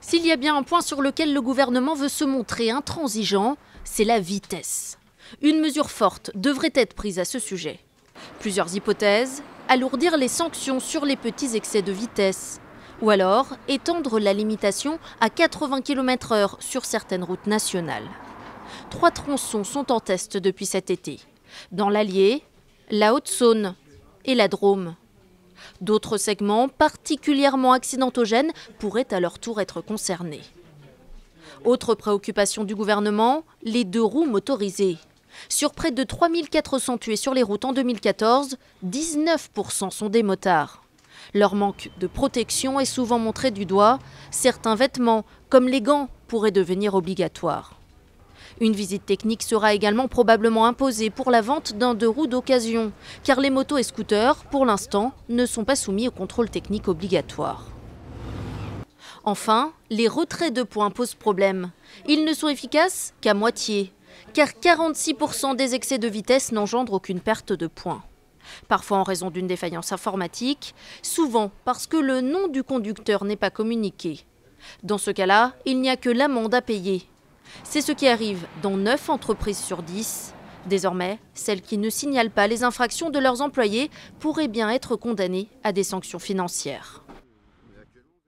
S'il y a bien un point sur lequel le gouvernement veut se montrer intransigeant, c'est la vitesse. Une mesure forte devrait être prise à ce sujet. Plusieurs hypothèses: alourdir les sanctions sur les petits excès de vitesse, ou alors étendre la limitation à 80 km/h sur certaines routes nationales. 3 tronçons sont en test depuis cet été, dans l'Allier, la Haute-Saône et la Drôme. D'autres segments particulièrement accidentogènes pourraient à leur tour être concernés. Autre préoccupation du gouvernement, les 2 roues motorisées. Sur près de 3400 tués sur les routes en 2014, 19% sont des motards. Leur manque de protection est souvent montré du doigt. Certains vêtements, comme les gants, pourraient devenir obligatoires. Une visite technique sera également probablement imposée pour la vente d'un 2 roues d'occasion, car les motos et scooters, pour l'instant, ne sont pas soumis au contrôle technique obligatoire. Enfin, les retraits de points posent problème. Ils ne sont efficaces qu'à moitié, car 46% des excès de vitesse n'engendrent aucune perte de points. Parfois en raison d'une défaillance informatique, souvent parce que le nom du conducteur n'est pas communiqué. Dans ce cas-là, il n'y a que l'amende à payer. C'est ce qui arrive dans 9 entreprises sur 10. Désormais, celles qui ne signalent pas les infractions de leurs employés pourraient bien être condamnées à des sanctions financières.